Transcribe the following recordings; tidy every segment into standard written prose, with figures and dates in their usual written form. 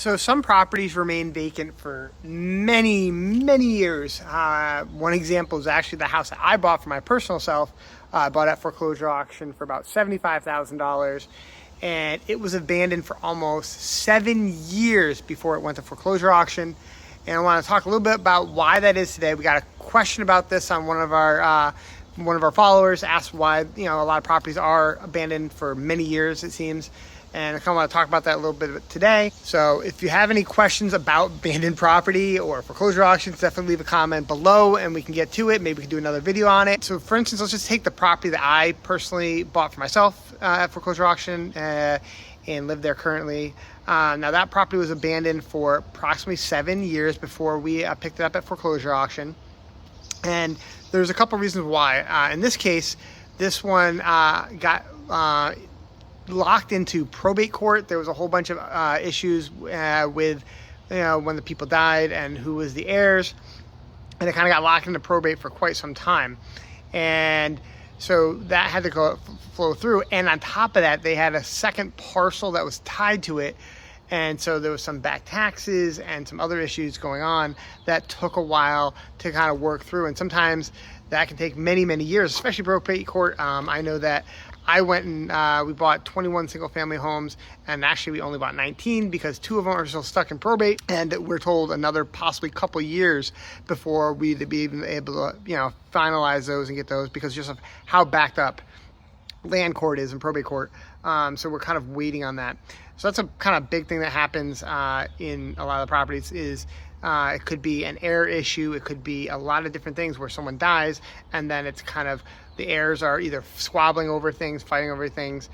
So some properties remain vacant for many, many years. One example is actually the house that I bought for my personal self. I bought at foreclosure auction for about $75,000, and it was abandoned for almost 7 years before it went to foreclosure auction. And I want to talk a little bit about why that is today. We got a question about this on one of our followers asked why a lot of properties are abandoned for many years, it seems. And I kind of want to talk about that a little bit today. So if you have any questions about abandoned property or foreclosure auctions, definitely leave a comment below and we can get to it. Maybe we can do another video on it. So for instance, let's just take the property that I personally bought for myself at foreclosure auction and live there currently. Now that property was abandoned for approximately 7 years before we picked it up at foreclosure auction. And there's a couple reasons why. In this case, this one got locked into probate court. There was a whole bunch of issues with when the people died and who was the heirs, and it kind of got locked into probate for quite some time. And so that had to flow through, and on top of that, they had a second parcel that was tied to it. And so there was some back taxes and some other issues going on that took a while to kind of work through. And sometimes that can take many, many years, especially probate court. I know that I went and we bought 21 single family homes, and actually we only bought 19 because 2 of them are still stuck in probate, and we're told another possibly couple years before we'd be even able to finalize those and get those, because just of how backed up land court is and probate court. So we're kind of waiting on that. So that's a kind of big thing that happens in a lot of the properties is it could be an heir issue. It could be a lot of different things where someone dies and then it's kind of the heirs are either squabbling over things, fighting over things.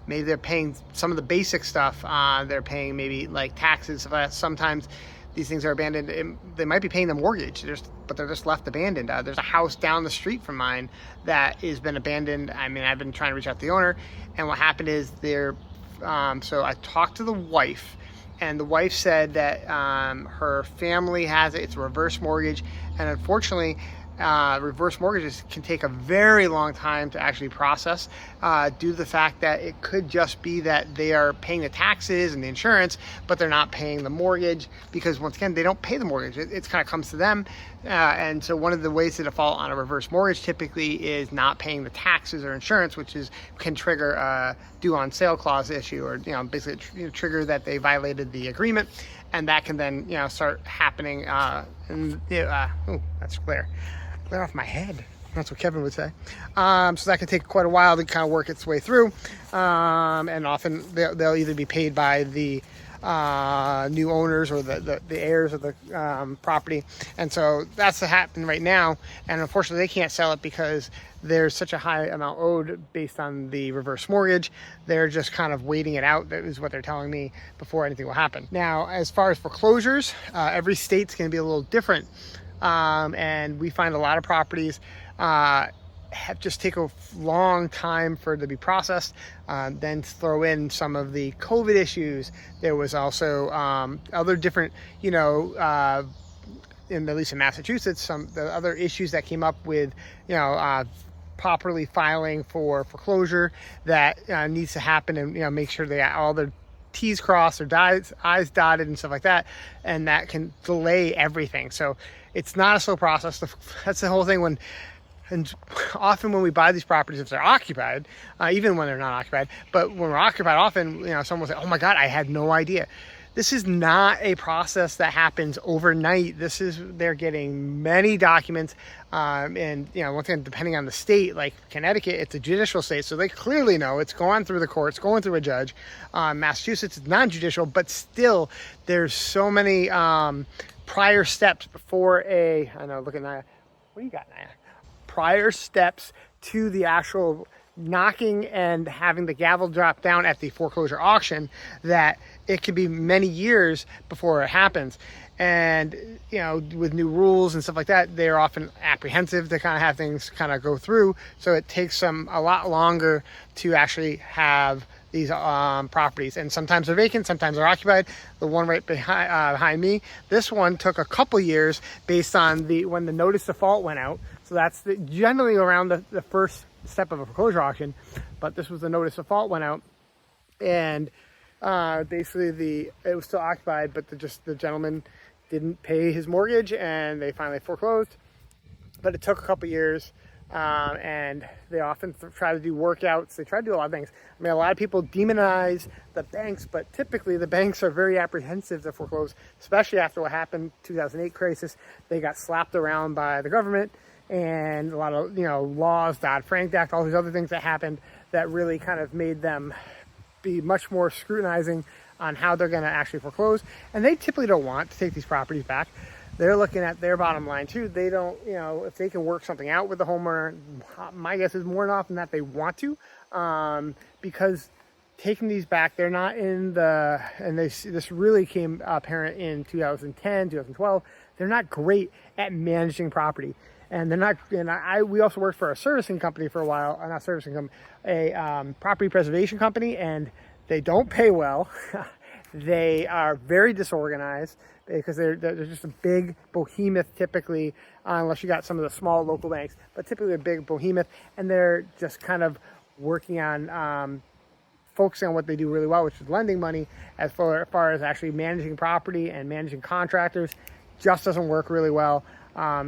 Maybe they're paying some of the basic stuff. They're paying maybe like taxes. Sometimes these things are abandoned. They might be paying the mortgage, but they're just left abandoned. There's a house down the street from mine that has been abandoned. I mean, I've been trying to reach out to the owner, and what happened is so I talked to the wife, and the wife said that her family has it. It's a reverse mortgage, and unfortunately, reverse mortgages can take a very long time to actually process due to the fact that it could just be that they are paying the taxes and the insurance, but they're not paying the mortgage because, once again, they don't pay the mortgage. It kind of comes to them. And so one of the ways to default on a reverse mortgage typically is not paying the taxes or insurance, which can trigger a due on sale clause issue, or basically trigger that they violated the agreement, and that can then start happening. That's clear off my head. That's what Kevin would say. So that can take quite a while to kind of work its way through. And often they'll either be paid by the new owners or the heirs of the property. And so that's happening right now. And unfortunately, they can't sell it because there's such a high amount owed based on the reverse mortgage. They're just kind of waiting it out. That is what they're telling me before anything will happen. Now, as far as foreclosures, every state's going to be a little different. And we find a lot of properties have just take a long time for it to be processed. Then throw in some of the COVID issues. There was also other different, at least in Massachusetts, the other issues that came up with, properly filing for foreclosure that needs to happen, and make sure they got all their T's crossed or I's dotted and stuff like that, and that can delay everything. So it's not a slow process. That's the whole thing. And often when we buy these properties, if they're occupied, even when they're not occupied, but when we're occupied, often someone will say, "Oh my God, I had no idea." This is not a process that happens overnight. They're getting many documents, and once again, depending on the state, like Connecticut, it's a judicial state, so they clearly know it's going through the courts, going through a judge. Massachusetts is non-judicial, but still, there's so many prior steps before I know, look at Naya. What do you got, Naya? Prior steps to the actual knocking and having the gavel drop down at the foreclosure auction, that it can be many years before it happens. And with new rules and stuff like that, they're often apprehensive to kind of have things kind of go through, so it takes them a lot longer to actually have these properties. And sometimes they're vacant, sometimes they're occupied. The one right behind me, this one took a couple years based on when the notice default went out. So that's generally around the first step of a foreclosure auction, but this was the notice default went out, and Basically, it was still occupied, but the gentleman didn't pay his mortgage, and they finally foreclosed. But it took a couple years, and they often try to do workouts. They try to do a lot of things. I mean, a lot of people demonize the banks, but typically the banks are very apprehensive to foreclose, especially after what happened 2008 crisis. They got slapped around by the government, and a lot of laws, Dodd-Frank Act, all these other things that happened that really kind of made them be much more scrutinizing on how they're going to actually foreclose. And they typically don't want to take these properties back. They're looking at their bottom line too. They don't, if they can work something out with the homeowner, my guess is more than often that they want to, because taking these back, they're not in the, and this really came apparent in 2010, 2012, they're not great at managing property. And they're not, we also worked for a servicing company for a while, not servicing company, a property preservation company, and they don't pay well. They are very disorganized because they're just a big behemoth typically, unless you got some of the small local banks, but typically a big behemoth, and they're just kind of working on focusing on what they do really well, which is lending money. As far as actually managing property and managing contractors, just doesn't work really well.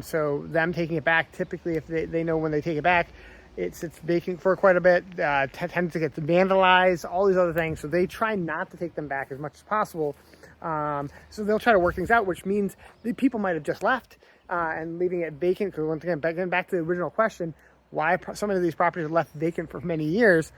So them taking it back, typically if they know when they take it back, it sits vacant for quite a bit, tends to get vandalized, all these other things. So they try not to take them back as much as possible. So they'll try to work things out, which means the people might have just left and leaving it vacant. Because once again, getting back to the original question, why some of these properties are left vacant for many years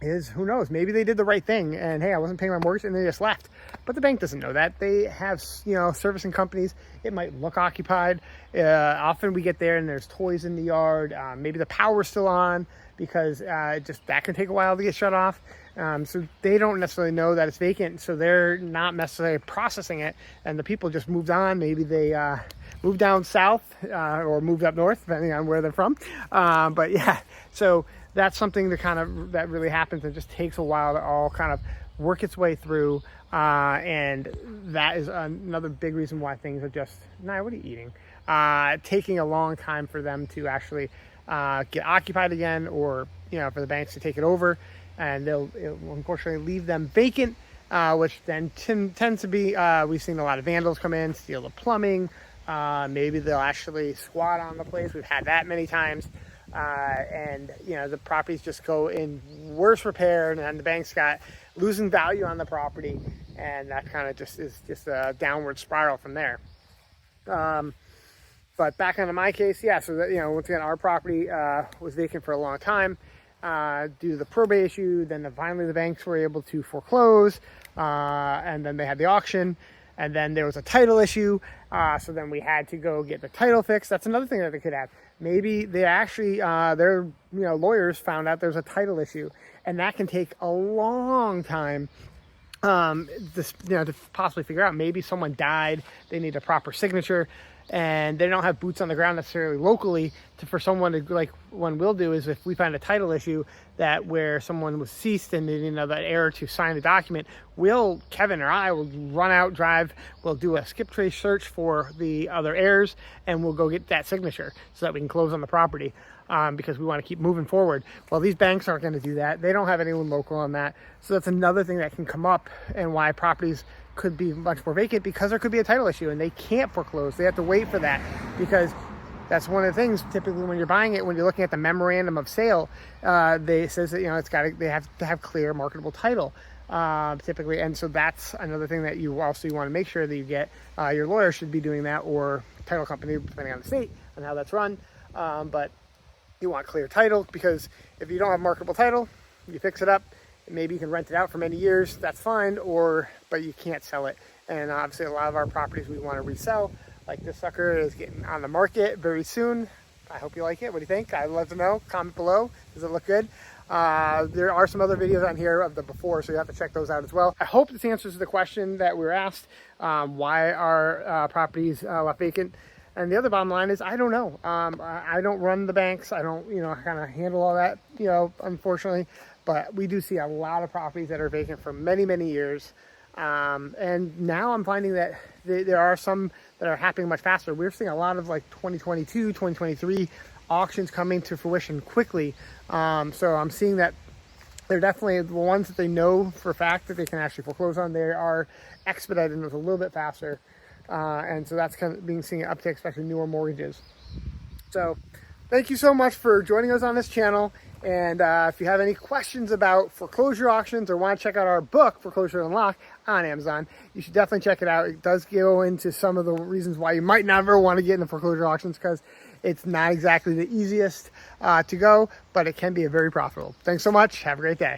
is, who knows, maybe they did the right thing and hey, I wasn't paying my mortgage and they just left. But the bank doesn't know that. They have, servicing companies. It might look occupied. Often we get there and there's toys in the yard. Maybe the power's still on because that can take a while to get shut off. So they don't necessarily know that it's vacant, so they're not necessarily processing it, and the people just moved on. Maybe they moved down south or moved up north, depending on where they're from. But yeah, so that's something that really happens. It just takes a while to all kind of work its way through, and that is another big reason why things are just, what are you eating? Taking a long time for them to actually get occupied again, or for the banks to take it over, and it will unfortunately leave them vacant, which then tends to be, we've seen a lot of vandals come in, steal the plumbing. Maybe they'll actually squat on the place. We've had that many times. And the properties just go in worse repair, and then the bank's got losing value on the property, and that kind of just is a downward spiral from there. But back onto my case, yeah, so that, once again, our property was vacant for a long time due to the probate issue. Then finally the banks were able to foreclose, and then they had the auction. And then there was a title issue, so then we had to go get the title fixed. That's another thing that they could have. Maybe they actually, their lawyers found out there's a title issue, and that can take a long time to possibly figure out. Maybe someone died, they need a proper signature, and they don't have boots on the ground necessarily locally for someone to, like one will do is if we find a title issue that where someone was ceased and they need that heir to sign the document, Kevin or I will run out, drive, we'll do a skip trace search for the other heirs, and we'll go get that signature so that we can close on the property, because we want to keep moving forward. Well, these banks aren't going to do that. They don't have anyone local on that. So that's another thing that can come up, and why properties could be much more vacant, because there could be a title issue and they can't foreclose. They have to wait for that, because that's one of the things typically when you're buying it, when you're looking at the memorandum of sale, they says that they have to have clear marketable title typically. And so that's another thing that you want to make sure that you get. Your lawyer should be doing that, or title company, depending on the state and how that's run. But you want clear title, because if you don't have marketable title, you fix it up, maybe you can rent it out for many years, that's fine, but you can't sell it. And obviously a lot of our properties we want to resell, like this sucker is getting on the market very soon. I hope you like it. What do you think? I'd love to know. Comment below. Does it look good? There are some other videos on here of the before, so you have to check those out as well. I hope this answers the question that we were asked, why are properties left vacant? And the other bottom line is, I don't know. I don't run the banks. I don't, kind of handle all that, unfortunately. But we do see a lot of properties that are vacant for many, many years. And now I'm finding that there are some that are happening much faster. We're seeing a lot of like 2022, 2023 auctions coming to fruition quickly. So I'm seeing that They're definitely the ones that they know for a fact that they can actually foreclose on. They are expedited and it's a little bit faster. And so that's kind of being seen an uptick, especially newer mortgages. So thank you so much for joining us on this channel. And if you have any questions about foreclosure auctions or want to check out our book, Foreclosures Unlocked, on Amazon, you should definitely check it out. It does go into some of the reasons why you might never want to get into foreclosure auctions, because it's not exactly the easiest to go, but it can be very profitable. Thanks so much. Have a great day.